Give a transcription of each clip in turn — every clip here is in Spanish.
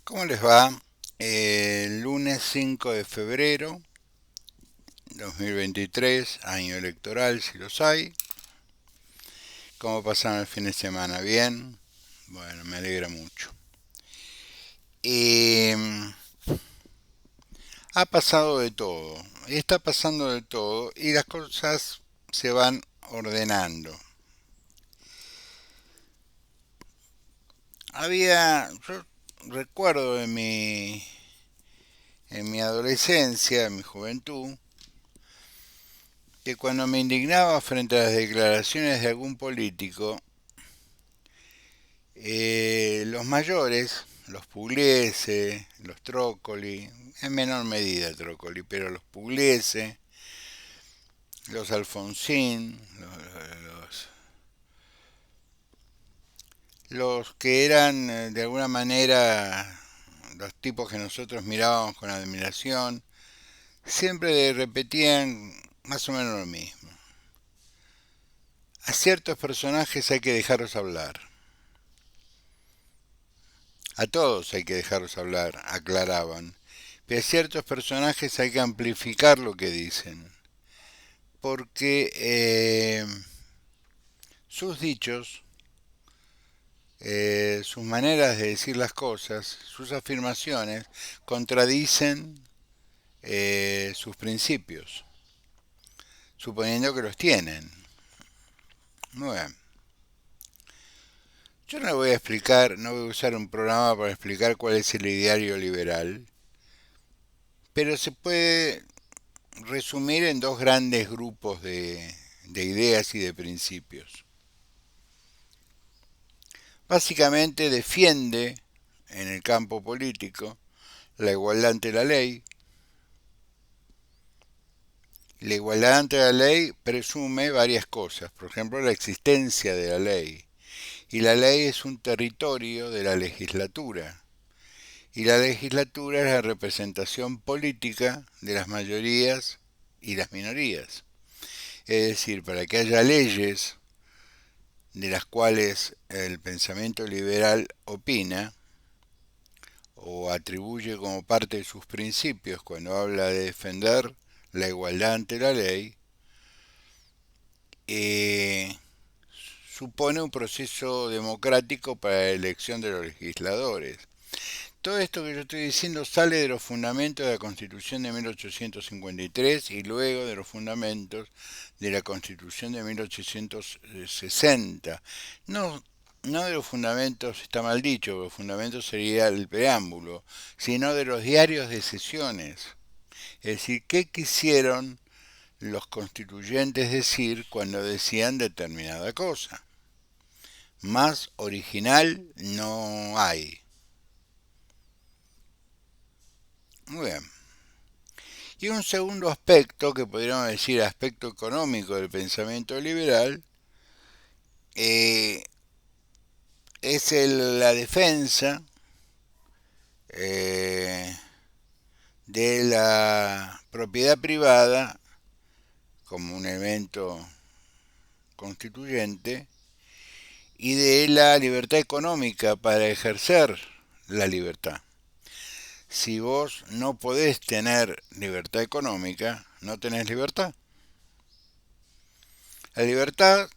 ¿Cómo les va? El lunes 5 de febrero 2023, año electoral, si los hay. ¿Cómo pasaron el fin de semana? ¿Bien? Bueno, me alegra mucho. Eh, ha pasado de todo, está pasando de todo y las cosas se van ordenando. Yo recuerdo en mi adolescencia, en mi juventud, que cuando me indignaba frente a las declaraciones de algún político, los mayores, los Pugliese, los Trócoli, en menor medida Trócoli, pero los Pugliese, los Alfonsín, los que eran de alguna manera los tipos que nosotros mirábamos con admiración, siempre repetían más o menos lo mismo. A ciertos personajes hay que dejarlos hablar. A todos hay que dejarlos hablar, aclaraban. Pero a ciertos personajes hay que amplificar lo que dicen. Porque sus dichos, sus maneras de decir las cosas, sus afirmaciones, contradicen sus principios, suponiendo que los tienen. Muy bien. Yo no voy a explicar, no voy a usar un programa para explicar cuál es el ideario liberal, pero se puede resumir en dos grandes grupos de ideas y de principios. Básicamente defiende en el campo político la igualdad ante la ley. La igualdad ante la ley presume varias cosas, por ejemplo la existencia de la ley. Y la ley es un territorio de la legislatura. Y la legislatura es la representación política de las mayorías y las minorías. Es decir, para que haya leyes de las cuales el pensamiento liberal opina o atribuye como parte de sus principios cuando habla de defender la igualdad ante la ley, eh, supone un proceso democrático para la elección de los legisladores. Todo esto que yo estoy diciendo sale de los fundamentos de la Constitución de 1853 y luego de los fundamentos de la Constitución de 1860. No, no de los fundamentos, está mal dicho, los fundamentos sería el preámbulo, sino de los diarios de sesiones. Es decir, ¿qué quisieron los constituyentes decir cuando decían determinada cosa? Más original no hay. Muy bien. Y un segundo aspecto, que podríamos decir aspecto económico del pensamiento liberal, eh, es la defensa eh, de la propiedad privada como un evento constituyente y de la libertad económica para ejercer la libertad. Si vos no podés tener libertad económica, no tenés libertad. La libertad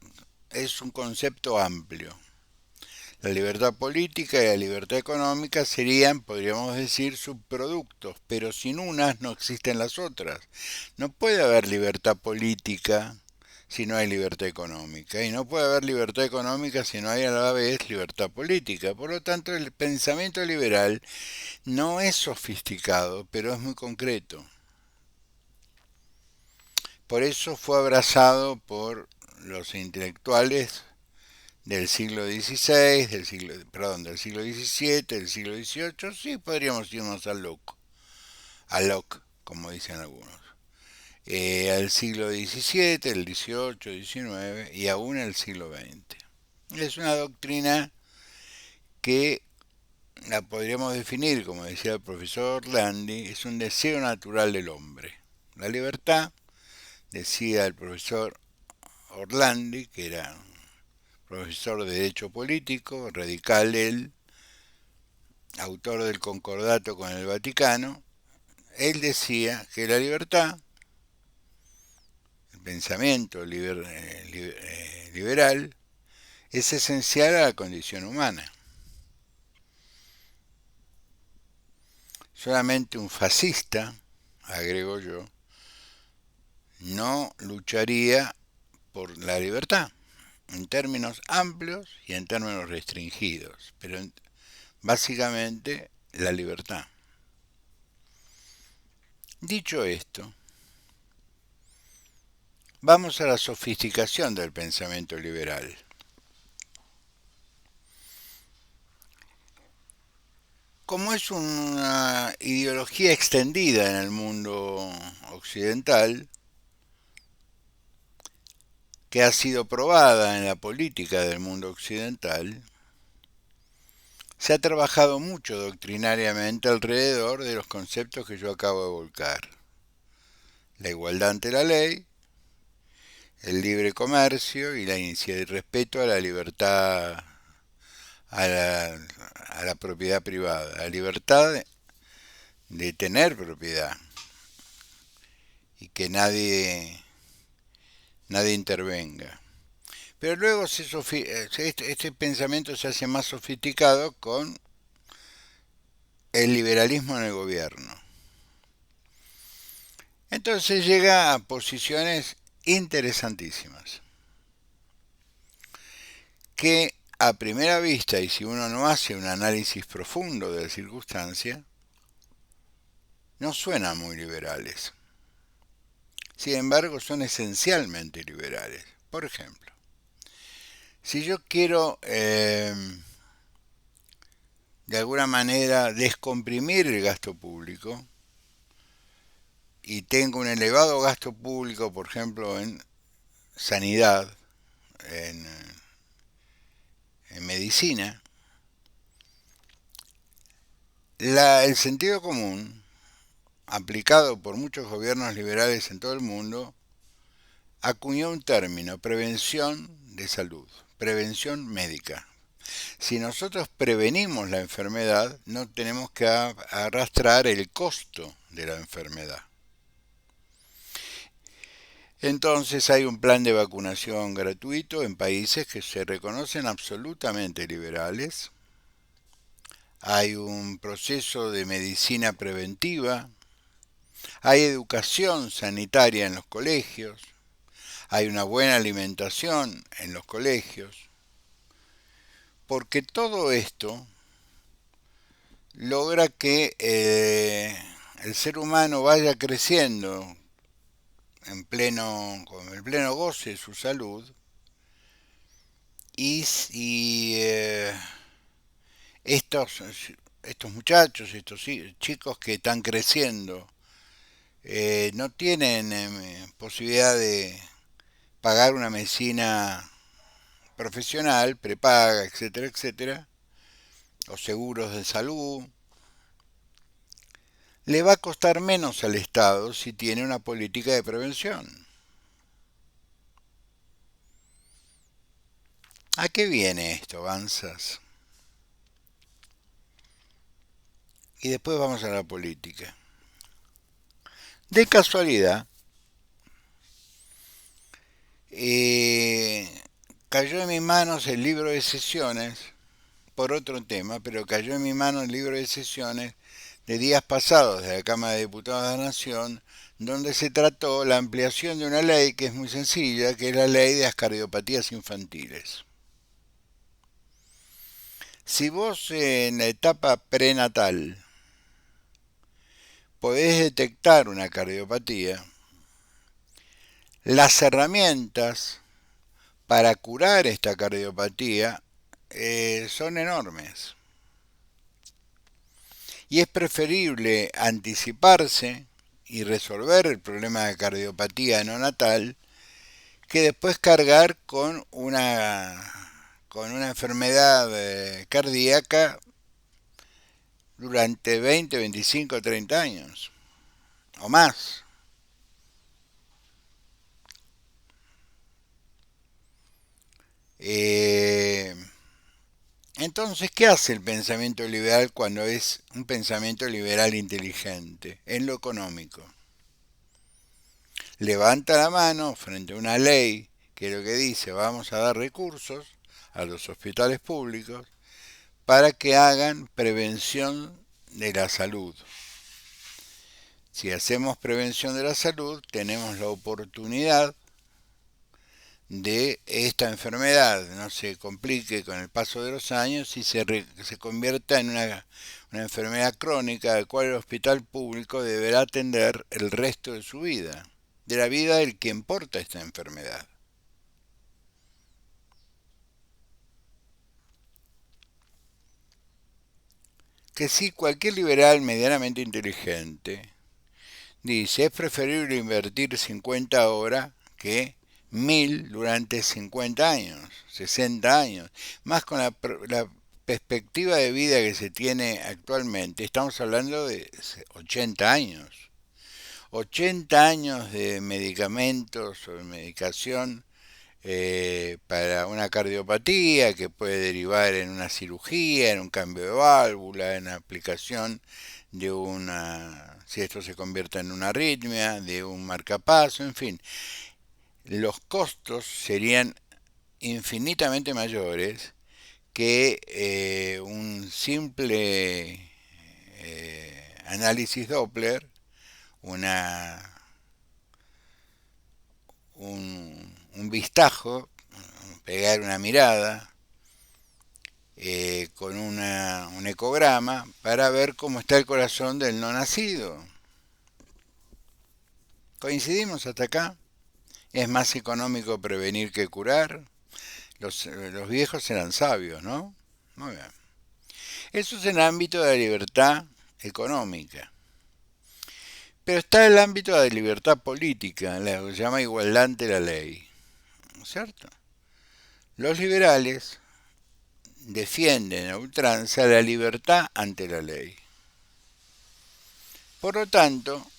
es un concepto amplio. La libertad política y la libertad económica serían, podríamos decir, subproductos, pero sin unas no existen las otras. No puede haber libertad política si no hay libertad económica, y no puede haber libertad económica si no hay a la vez libertad política. Por lo tanto, el pensamiento liberal no es sofisticado, pero es muy concreto. Por eso fue abrazado por los intelectuales del siglo XVI, del siglo XVII, del siglo XVIII, sí podríamos irnos a Locke, como dicen algunos. Al siglo XVII, el XVIII, XIX y aún el siglo XX. Es una doctrina que la podríamos definir, como decía el profesor Orlandi, es un deseo natural del hombre. La libertad, decía el profesor Orlandi, que era profesor de Derecho Político, radical él, autor del Concordato con el Vaticano, él decía que la libertad, el pensamiento liberal, es esencial a la condición humana. Solamente un fascista, agrego yo, no lucharía por la libertad, en términos amplios y en términos restringidos, pero básicamente la libertad. Dicho esto, vamos a la sofisticación del pensamiento liberal. Como es una ideología extendida en el mundo occidental, que ha sido probada en la política del mundo occidental, se ha trabajado mucho doctrinariamente alrededor de los conceptos que yo acabo de volcar. La igualdad ante la ley, el libre comercio y el respeto a la libertad, a la propiedad privada, la libertad de tener propiedad y que nadie intervenga. Pero luego este pensamiento se hace más sofisticado con el liberalismo en el gobierno. Entonces llega a posiciones interesantísimas, que a primera vista, y si uno no hace un análisis profundo de la circunstancia, no suenan muy liberales. Sin embargo, son esencialmente liberales. Por ejemplo, si yo quiero de alguna manera descomprimir el gasto público y tengo un elevado gasto público, por ejemplo, en sanidad, en, en medicina, el sentido común, aplicado por muchos gobiernos liberales en todo el mundo, acuñó un término: prevención de salud, prevención médica. Si nosotros prevenimos la enfermedad, no tenemos que arrastrar el costo de la enfermedad. Entonces hay un plan de vacunación gratuito en países que se reconocen absolutamente liberales. Hay un proceso de medicina preventiva. Hay educación sanitaria en los colegios. Hay una buena alimentación en los colegios. Porque todo esto logra que el ser humano vaya creciendo con el pleno goce de su salud y estos, estos muchachos, estos chicos que están creciendo, no tienen posibilidad de pagar una medicina profesional, prepaga, etcétera, etcétera, o seguros de salud. Le va a costar menos al Estado si tiene una política de prevención. ¿A qué viene esto, Banzas? Y después vamos a la política. De casualidad, eh, cayó en mis manos el libro de sesiones, por otro tema, pero cayó en mis manos el libro de sesiones de días pasados de la Cámara de Diputados de la Nación, donde se trató la ampliación de una ley que es muy sencilla, que es la ley de las cardiopatías infantiles. Si vos en la etapa prenatal podés detectar una cardiopatía, las herramientas para curar esta cardiopatía son enormes. Y es preferible anticiparse y resolver el problema de cardiopatía neonatal que después cargar con una enfermedad cardíaca durante 20, 25, 30 años o más. Eh, Entonces, ¿qué hace el pensamiento liberal cuando es un pensamiento liberal inteligente? En lo económico. Levanta la mano frente a una ley que lo que dice, vamos a dar recursos a los hospitales públicos para que hagan prevención de la salud. Si hacemos prevención de la salud, tenemos la oportunidad de esta enfermedad no se complique con el paso de los años y se convierta en una enfermedad crónica de la cual el hospital público deberá atender el resto de su vida, de la vida del que importa esta enfermedad. Que si cualquier liberal medianamente inteligente dice es preferible invertir 50 horas que 1000 durante 50 años, 60 años, más con la perspectiva de vida que se tiene actualmente, estamos hablando de 80 años. 80 años de medicamentos o de medicación para una cardiopatía que puede derivar en una cirugía, en un cambio de válvula, en la aplicación de si esto se convierte en una arritmia, de un marcapaso, en fin. Los costos serían infinitamente mayores que un simple análisis Doppler, una, un vistazo, pegar una mirada con un ecograma para ver cómo está el corazón del no nacido. ¿Coincidimos hasta acá? ¿Es más económico prevenir que curar? Los viejos eran sabios, ¿no? Muy bien. Eso es en el ámbito de la libertad económica. Pero está el ámbito de la libertad política, la que se llama igualdad ante la ley. ¿No es cierto? Los liberales defienden a ultranza la libertad ante la ley. Por lo tanto,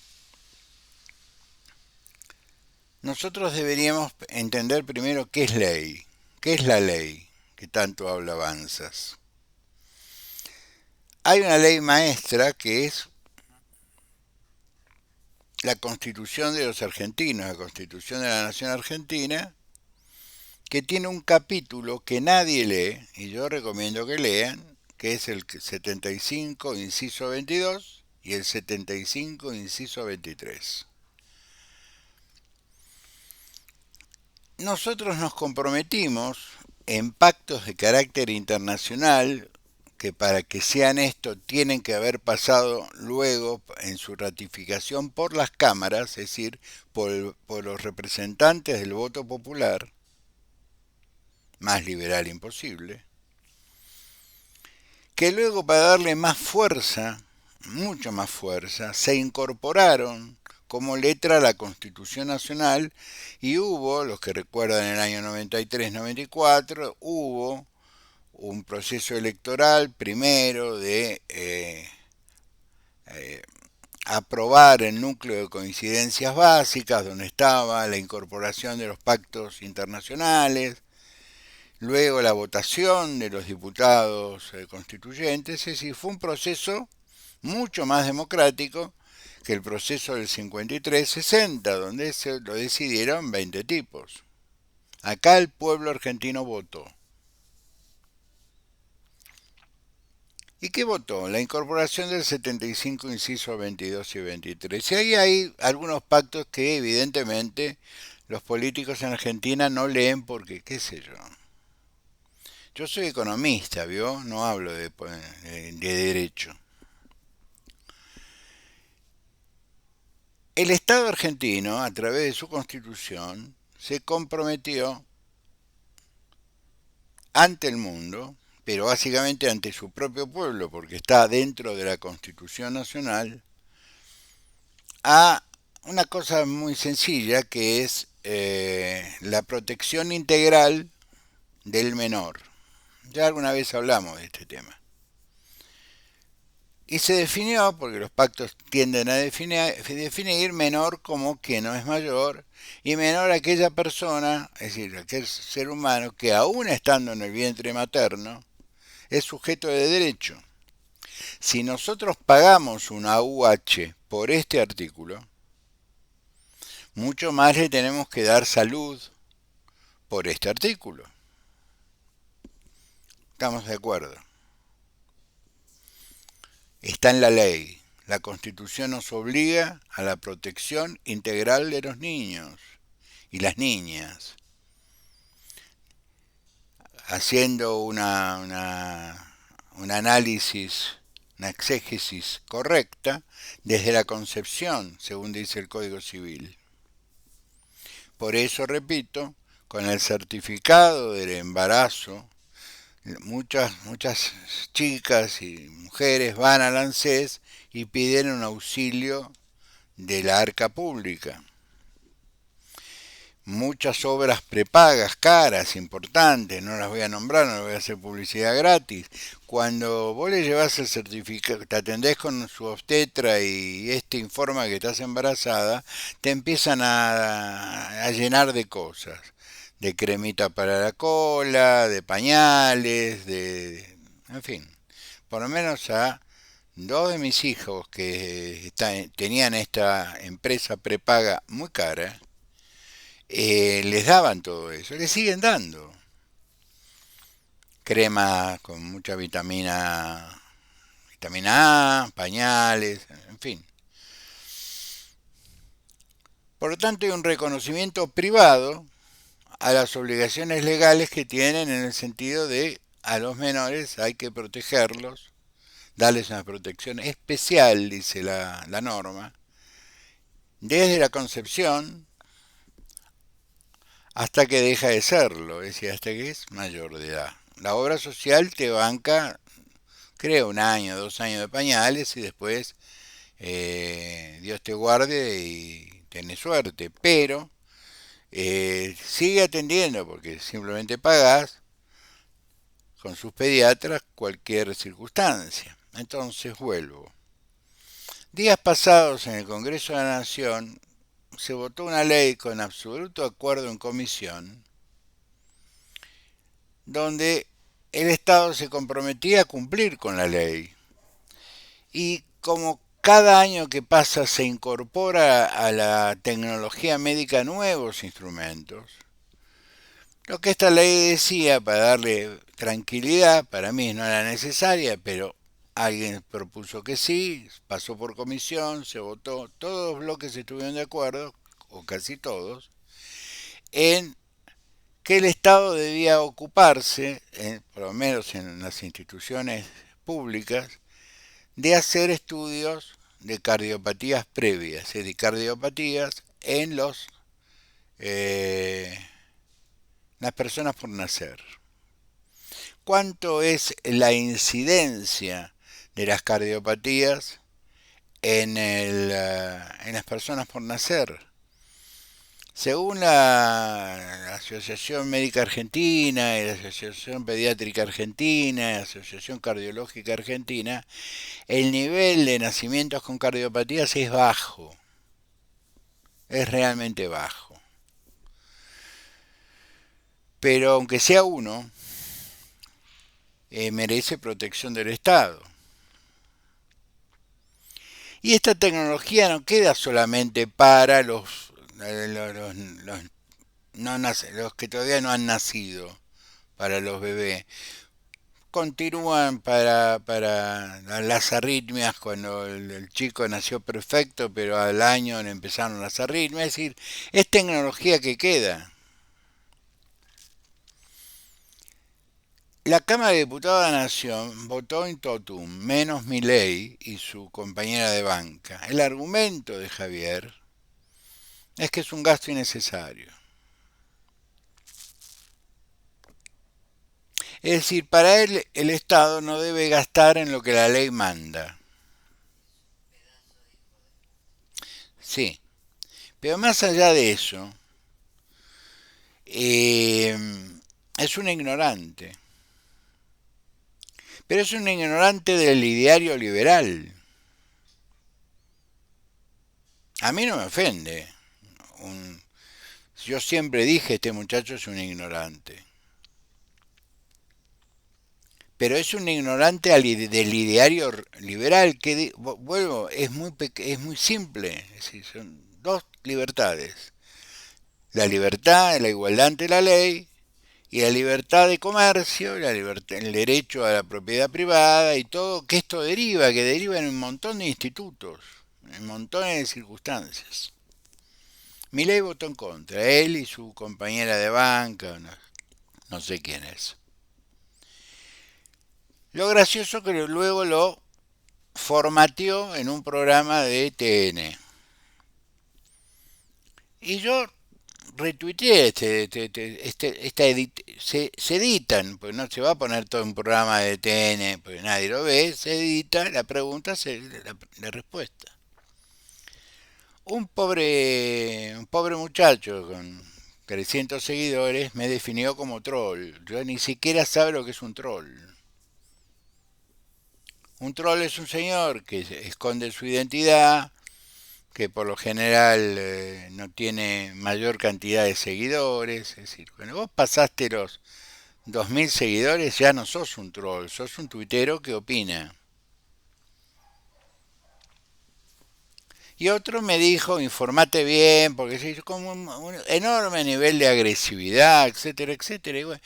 nosotros deberíamos entender primero qué es ley, qué es la ley que tanto habla Avanzas. Hay una ley maestra que es la Constitución de los argentinos, la Constitución de la Nación Argentina, que tiene un capítulo que nadie lee, y yo recomiendo que lean, que es el 75, inciso 22, y el 75, inciso 23. Nosotros nos comprometimos en pactos de carácter internacional que para que sean esto tienen que haber pasado luego en su ratificación por las cámaras, es decir, por los representantes del voto popular, más liberal imposible, que luego para darle más fuerza, mucho más fuerza, se incorporaron como letra a la Constitución Nacional y hubo, los que recuerdan el año 93-94, hubo un proceso electoral primero de aprobar el núcleo de coincidencias básicas, donde estaba la incorporación de los pactos internacionales, luego la votación de los diputados constituyentes, es decir, fue un proceso mucho más democrático que el proceso del 53-60, donde se lo decidieron 20 tipos. Acá el pueblo argentino votó. ¿Y qué votó? La incorporación del 75, inciso 22 y 23. Y ahí hay algunos pactos que evidentemente los políticos en Argentina no leen porque, qué sé yo. Yo soy economista, ¿vio? No hablo de derecho. El Estado argentino, a través de su constitución, se comprometió ante el mundo, pero básicamente ante su propio pueblo, porque está dentro de la Constitución Nacional, a una cosa muy sencilla que es la protección integral del menor. Ya alguna vez hablamos de este tema. Y se definió, porque los pactos tienden a definir menor como que no es mayor, y menor aquella persona, es decir, aquel ser humano que aún estando en el vientre materno, es sujeto de derecho. Si nosotros pagamos una UH por este artículo, mucho más le tenemos que dar salud por este artículo. ¿Estamos de acuerdo? Está en la ley. La Constitución nos obliga a la protección integral de los niños y las niñas, haciendo un análisis, una exégesis correcta desde la concepción, según dice el Código Civil. Por eso, repito, con el certificado del embarazo, muchas chicas y mujeres van al ANSES y piden un auxilio de la arca pública. Muchas obras prepagas, caras, importantes, no las voy a nombrar, no les voy a hacer publicidad gratis. Cuando vos le llevas el certificado, te atendés con su obstetra y este informa que estás embarazada, te empiezan a llenar de cosas. De cremita para la cola, de pañales, en fin. Por lo menos a dos de mis hijos que tenían esta empresa prepaga muy cara, les daban todo eso, les siguen dando. Crema con mucha vitamina A, pañales, en fin. Por lo tanto, hay un reconocimiento privado a las obligaciones legales que tienen en el sentido de a los menores hay que protegerlos, darles una protección especial, dice la norma, desde la concepción hasta que deja de serlo, es decir, hasta que es mayor de edad. La obra social te banca, creo, 1 año, 2 años de pañales y después Dios te guarde y tenés suerte. Pero sigue atendiendo porque simplemente pagás con sus pediatras cualquier circunstancia. Entonces vuelvo. Días pasados en el Congreso de la Nación se votó una ley con absoluto acuerdo en comisión donde el Estado se comprometía a cumplir con la ley. Y como cada año que pasa se incorpora a la tecnología médica nuevos instrumentos, lo que esta ley decía para darle tranquilidad, para mí no era necesaria, pero alguien propuso que sí, pasó por comisión, se votó, todos los bloques estuvieron de acuerdo, o casi todos, en que el Estado debía ocuparse, por lo menos en las instituciones públicas, de hacer estudios de cardiopatías previas, es decir, cardiopatías en eh, las personas por nacer. ¿Cuánto es la incidencia de las cardiopatías en las personas por nacer? Según la Asociación Médica Argentina, la Asociación Pediátrica Argentina, la Asociación Cardiológica Argentina, el nivel de nacimientos con cardiopatías es bajo, es realmente bajo. Pero aunque sea uno, merece protección del Estado. Y esta tecnología no queda solamente para los que todavía no han nacido, para los bebés. Continúan para las arritmias cuando el chico nació perfecto, pero al año le empezaron las arritmias. Es decir, es tecnología que queda. La Cámara de Diputados de la Nación votó in totum, menos Milei y su compañera de banca. El argumento de Javier es que es un gasto innecesario. Es decir, para él el Estado no debe gastar en lo que la ley manda. Sí, pero más allá de eso, eh, es un ignorante. Pero es un ignorante del ideario liberal. A mí no me ofende. Un, yo siempre dije, este muchacho es un ignorante. pero es un ignorante del ideario liberal que, vuelvo, es muy simple. Es decir, son dos libertades. La libertad, la igualdad ante la ley y la libertad de comercio, el derecho a la propiedad privada y todo, que esto deriva, que deriva en un montón de institutos, en montones de circunstancias. Milei votó en contra, él y su compañera de banca, no sé quién es. Lo gracioso que luego lo formateó en un programa de TN. Y yo retuiteé se editan, pues no se va a poner todo un programa de TN, pues nadie lo ve, se edita, la pregunta, la respuesta. Un pobre muchacho con 300 seguidores me definió como troll. Yo ni siquiera sabe lo que es un troll. Un troll es un señor que esconde su identidad, que por lo general no tiene mayor cantidad de seguidores. Es decir, cuando vos pasaste los 2000 seguidores ya no sos un troll, sos un tuitero que opina. Y otro me dijo, informate bien, porque es como un enorme nivel de agresividad, etcétera, etcétera.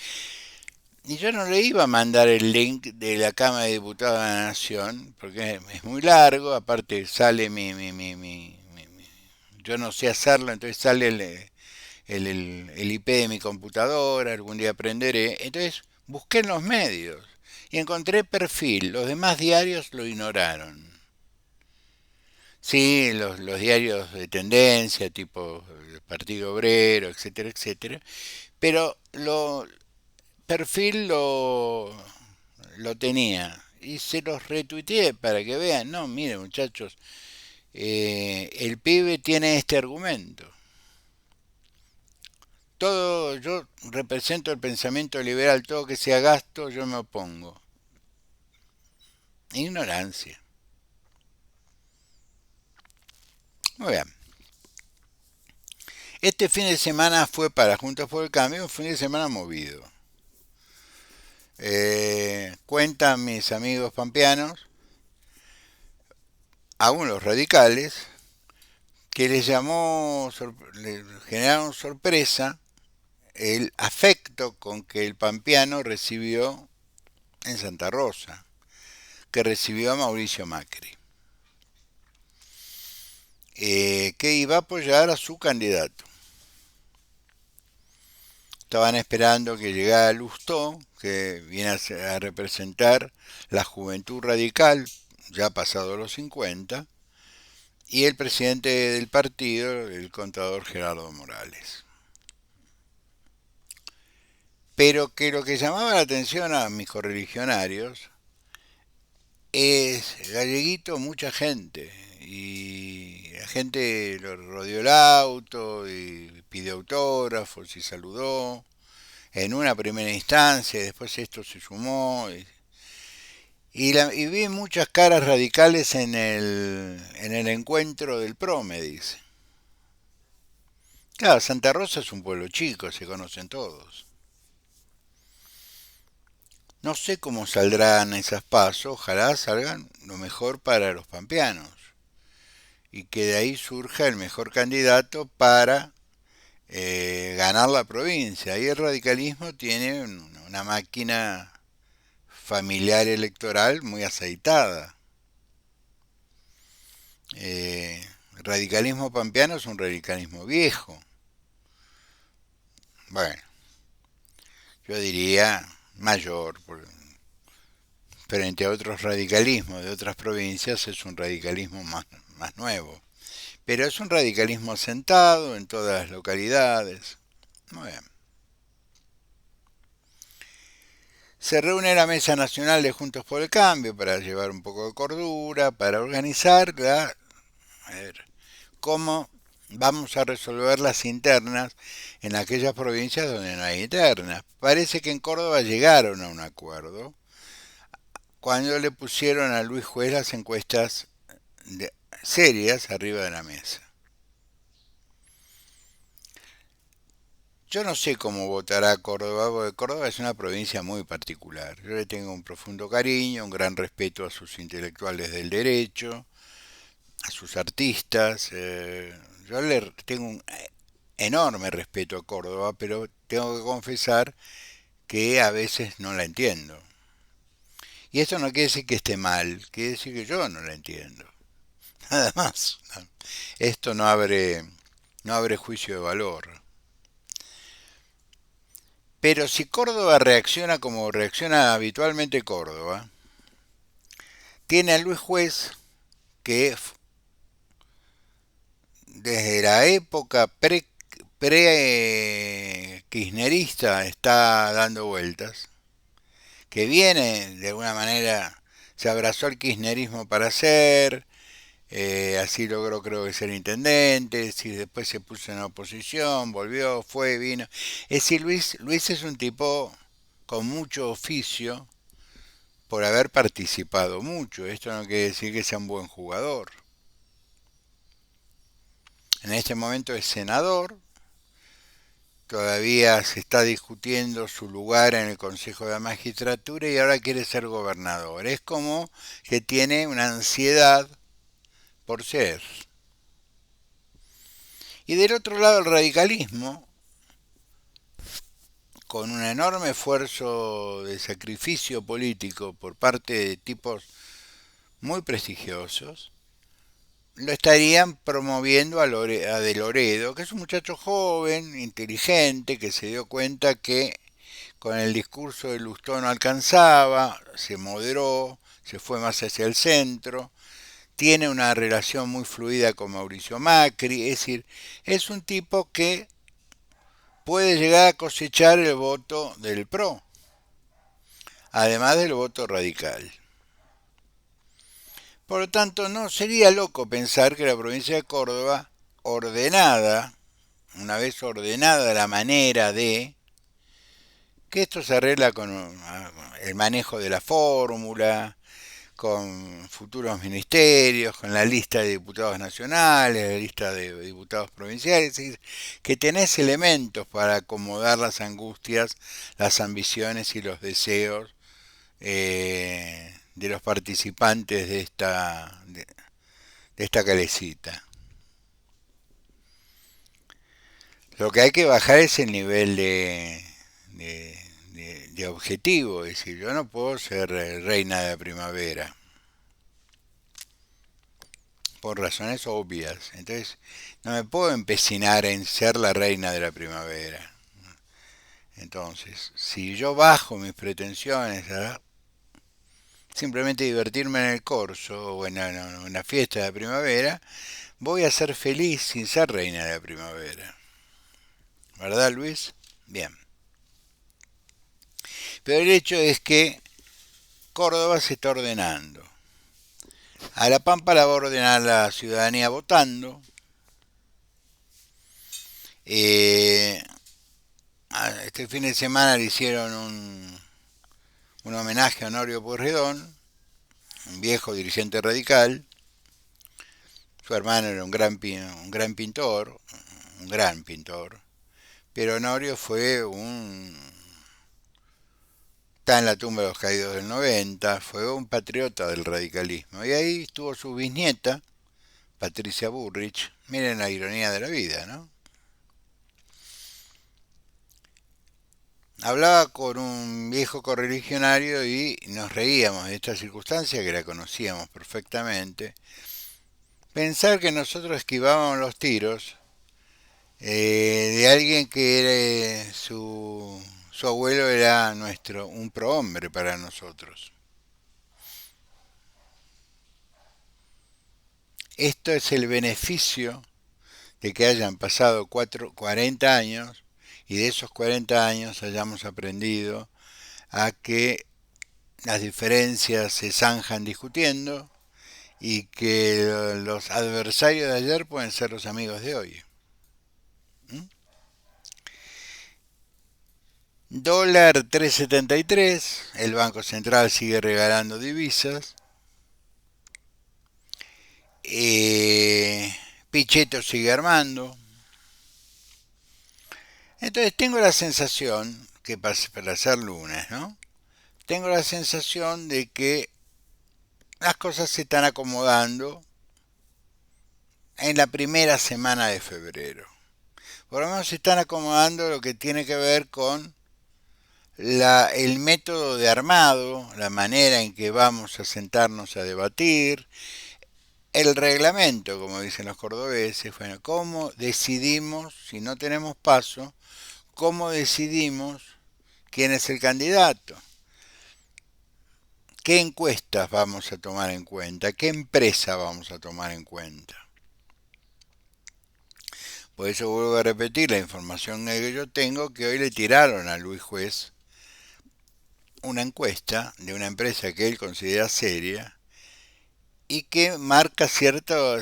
Y yo no le iba a mandar el link de la Cámara de Diputados de la Nación, porque es muy largo, aparte sale yo no sé hacerlo, entonces sale el IP de mi computadora, algún día aprenderé. Entonces busqué en los medios y encontré perfil, los demás diarios lo ignoraron. Sí, los diarios de tendencia, tipo el Partido Obrero, etcétera, etcétera, pero perfil lo tenía y se los retuiteé para que vean, no, miren muchachos, el pibe tiene este argumento. Todo, yo represento el pensamiento liberal, todo que sea gasto, yo me opongo. Ignorancia. Muy bien. Este fin de semana fue para Juntos por el Cambio un fin de semana movido. Cuentan mis amigos pampeanos, aún los radicales, que le generaron sorpresa el afecto con que el pampeano recibió en Santa Rosa, que recibió a Mauricio Macri, que iba a apoyar a su candidato. Estaban esperando que llegara Lustó, que viene a representar la juventud radical, ya pasado los 50, y el presidente del partido, el contador Gerardo Morales. Pero que lo que llamaba la atención a mis correligionarios es Galleguito, mucha gente. Y la gente lo rodeó el auto y pidió autógrafos y saludó en una primera instancia, y después esto se sumó. Y vi muchas caras radicales en el encuentro del PRO, me dice. Claro, Santa Rosa es un pueblo chico, se conocen todos. No sé cómo saldrán esas pasos, ojalá salgan lo mejor para los pampeanos y que de ahí surja el mejor candidato para ganar la provincia. Ahí el radicalismo tiene una máquina familiar electoral muy aceitada. El radicalismo pampeano es un radicalismo viejo. Bueno, yo diría mayor, frente a otros radicalismos de otras provincias es un radicalismo más nuevo. Pero es un radicalismo sentado en todas las localidades. Muy bien. Se reúne la Mesa Nacional de Juntos por el Cambio para llevar un poco de cordura, para organizar a ver, cómo vamos a resolver las internas en aquellas provincias donde no hay internas. Parece que en Córdoba llegaron a un acuerdo cuando le pusieron a Luis Juez las encuestas serias arriba de la mesa. Yo no sé cómo votará Córdoba, porque Córdoba es una provincia muy particular. Yo le tengo un profundo cariño, un gran respeto a sus intelectuales del derecho, a sus artistas. Yo le tengo un enorme respeto a Córdoba, pero tengo que confesar que a veces no la entiendo. Y esto no quiere decir que esté mal, quiere decir que yo no la entiendo. Nada más. Esto no abre juicio de valor. Pero si Córdoba reacciona como reacciona habitualmente Córdoba, tiene a Luis Juez que desde la época pre-kirchnerista está dando vueltas, que viene de alguna manera, se abrazó al kirchnerismo para ser, así logró creo que ser intendente, si después se puso en oposición, volvió, fue, vino. Es decir, Luis es un tipo con mucho oficio por haber participado mucho. Esto no quiere decir que sea un buen jugador. En este momento es senador, todavía se está discutiendo su lugar en el Consejo de la Magistratura y ahora quiere ser gobernador. Es como que tiene una ansiedad por ser. Y del otro lado el radicalismo, con un enorme esfuerzo de sacrificio político por parte de tipos muy prestigiosos, lo estarían promoviendo a De Loredo, que es un muchacho joven, inteligente, que se dio cuenta que con el discurso de Lustó no alcanzaba, se moderó, se fue más hacia el centro, tiene una relación muy fluida con Mauricio Macri, es decir, es un tipo que puede llegar a cosechar el voto del PRO, además del voto radical. Por lo tanto, no sería loco pensar que la provincia de Córdoba, ordenada, una vez ordenada la manera de, que esto se arregla con el manejo de la fórmula, con futuros ministerios, con la lista de diputados nacionales, la lista de diputados provinciales, es decir, que tenés elementos para acomodar las angustias, las ambiciones y los deseos de los participantes de esta calecita. Lo que hay que bajar es el nivel de objetivo, es decir, yo no puedo ser reina de la primavera, por razones obvias. Entonces, no me puedo empecinar en ser la reina de la primavera. Entonces, si yo bajo mis pretensiones a simplemente divertirme en el corso o en la fiesta de la primavera, voy a ser feliz sin ser reina de la primavera. ¿Verdad, Luis? Bien. Pero el hecho es que Córdoba se está ordenando. A La Pampa la va a ordenar la ciudadanía votando. Eh, este fin de semana le hicieron un homenaje a Honorio Pueyrredón, un viejo dirigente radical. Su hermano era un gran pintor, un gran pintor. Pero Honorio está en la tumba de los caídos del 90, fue un patriota del radicalismo. Y ahí estuvo su bisnieta, Patricia Bullrich. Miren la ironía de la vida, ¿no? Hablaba con un viejo correligionario y nos reíamos de esta circunstancia que la conocíamos perfectamente. Pensar que nosotros esquivábamos los tiros de alguien que era, su abuelo era un prohombre para nosotros. Esto es el beneficio de que hayan pasado 40 años y de esos 40 años hayamos aprendido a que las diferencias se zanjan discutiendo y que los adversarios de ayer pueden ser los amigos de hoy. ¿Mm? Dólar 3,73, el Banco Central sigue regalando divisas. Pichetto sigue armando. Entonces tengo la sensación que para ser lunes, ¿no? Tengo la sensación de que las cosas se están acomodando en la primera semana de febrero. Por lo menos se están acomodando lo que tiene que ver con el método de armado, la manera en que vamos a sentarnos a debatir, el reglamento, como dicen los cordobeses, bueno, cómo decidimos, si no tenemos paso, cómo decidimos quién es el candidato, qué encuestas vamos a tomar en cuenta, qué empresa vamos a tomar en cuenta. Por eso vuelvo a repetir la información que yo tengo, que hoy le tiraron a Luis Juez una encuesta de una empresa que él considera seria y que marca cierto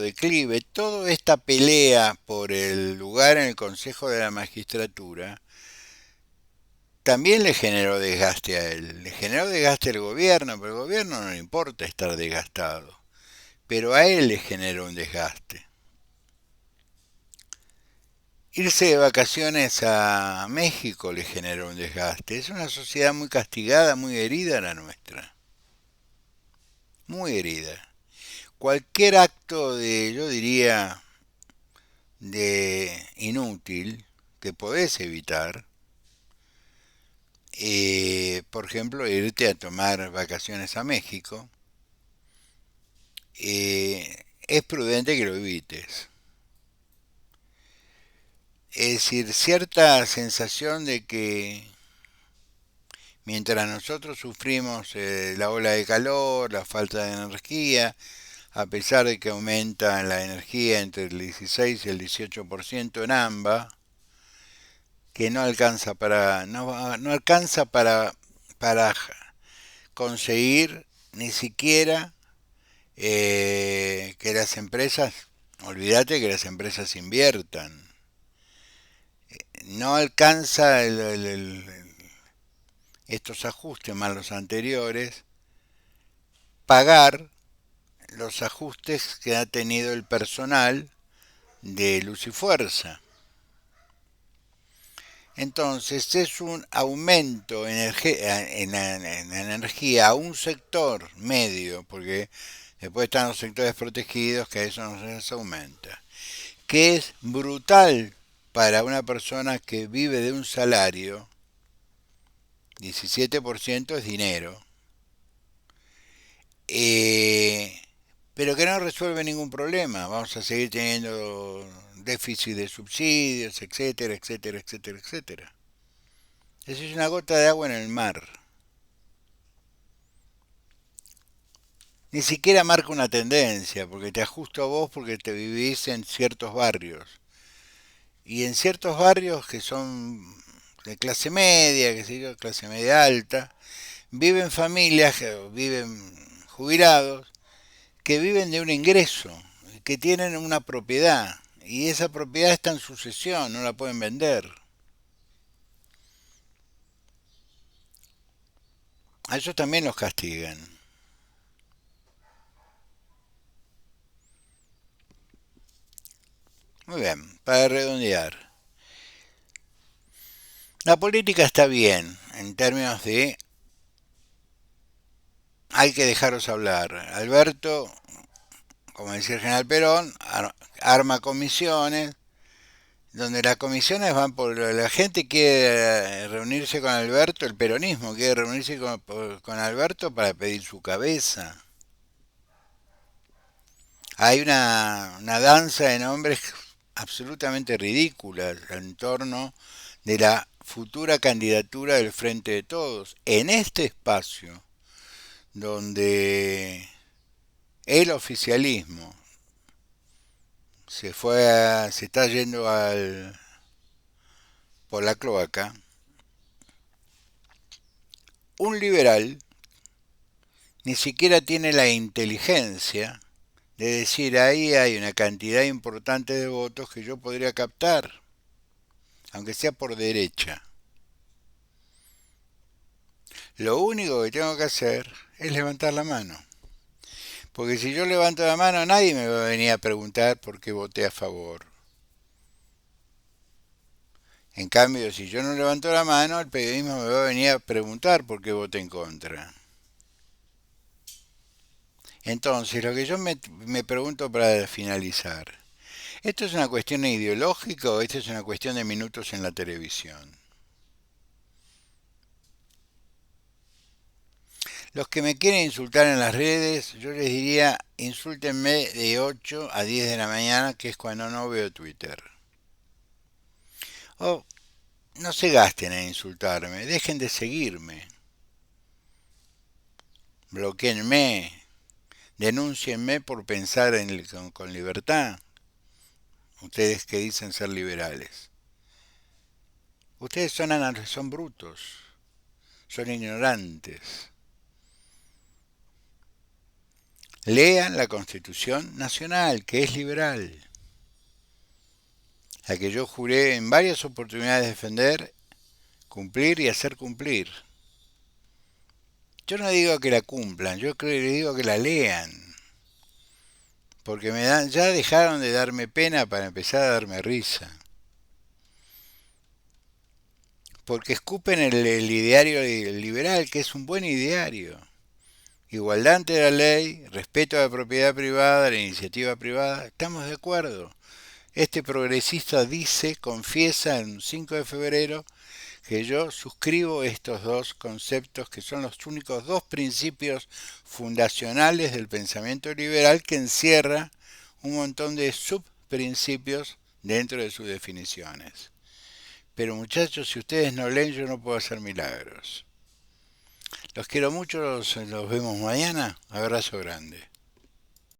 declive. Toda esta pelea por el lugar en el Consejo de la Magistratura también le generó desgaste a él, le generó desgaste al gobierno, pero al gobierno no le importa estar desgastado, pero a él le generó un desgaste. Irse de vacaciones a México le generó un desgaste. Es una sociedad muy castigada, muy herida la nuestra. Muy herida. Cualquier acto de, yo diría, de inútil que podés evitar, por ejemplo, irte a tomar vacaciones a México, es prudente que lo evites. Es decir, cierta sensación de que mientras nosotros sufrimos la ola de calor, la falta de energía, a pesar de que aumenta la energía entre el 16 y el 18% en AMBA, que no alcanza para conseguir ni siquiera que las empresas, olvídate que las empresas inviertan, no alcanza estos ajustes más los anteriores, pagar los ajustes que ha tenido el personal de Luz y Fuerza. Entonces es un aumento en la energía a un sector medio, porque después están los sectores protegidos, que a eso no se les aumenta, que es brutal para una persona que vive de un salario. 17% es dinero, eh, pero que no resuelve ningún problema. Vamos a seguir teniendo déficit de subsidios, etcétera, etcétera, etcétera, etcétera. Eso es una gota de agua en el mar. Ni siquiera marca una tendencia, porque te ajusto a vos porque te vivís en ciertos barrios. Y en ciertos barrios que son de clase media, que sé yo, clase media alta, viven familias, viven jubilados, que viven de un ingreso, que tienen una propiedad, y esa propiedad está en sucesión, no la pueden vender. A ellos también los castigan. Muy bien, para redondear. La política está bien en términos de hay que dejaros hablar. Alberto, como decía el general Perón, arma comisiones, donde las comisiones van por la gente quiere reunirse con Alberto, el peronismo quiere reunirse con Alberto para pedir su cabeza. Hay una danza de nombres absolutamente ridícula en torno de la futura candidatura del Frente de Todos. En este espacio, donde el oficialismo se está yendo por la cloaca, un liberal ni siquiera tiene la inteligencia de decir ahí hay una cantidad importante de votos que yo podría captar, aunque sea por derecha. Lo único que tengo que hacer es levantar la mano. Porque si yo levanto la mano, nadie me va a venir a preguntar por qué voté a favor. En cambio, si yo no levanto la mano, el periodismo me va a venir a preguntar por qué voté en contra. Entonces, lo que yo me pregunto para finalizar, ¿esto es una cuestión ideológica o esto es una cuestión de minutos en la televisión? Los que me quieren insultar en las redes, yo les diría, insúltenme de 8 a 10 de la mañana, que es cuando no veo Twitter. O no se gasten en insultarme, dejen de seguirme, bloqueenme, denúncienme por pensar con libertad, ustedes que dicen ser liberales. Ustedes son brutos, son ignorantes. Lean la Constitución Nacional, que es liberal, la que yo juré en varias oportunidades defender, cumplir y hacer cumplir. Yo no digo que la cumplan, yo creo que digo que la lean, porque ya dejaron de darme pena para empezar a darme risa. Porque escupen el ideario liberal, que es un buen ideario. Igualdad ante la ley, respeto a la propiedad privada, a la iniciativa privada, estamos de acuerdo. Este progresista dice, confiesa en 5 de febrero, que yo suscribo estos dos conceptos que son los únicos dos principios fundacionales del pensamiento liberal que encierra un montón de subprincipios dentro de sus definiciones. Pero muchachos, si ustedes no leen, yo no puedo hacer milagros. Los quiero mucho, los vemos mañana. Abrazo grande.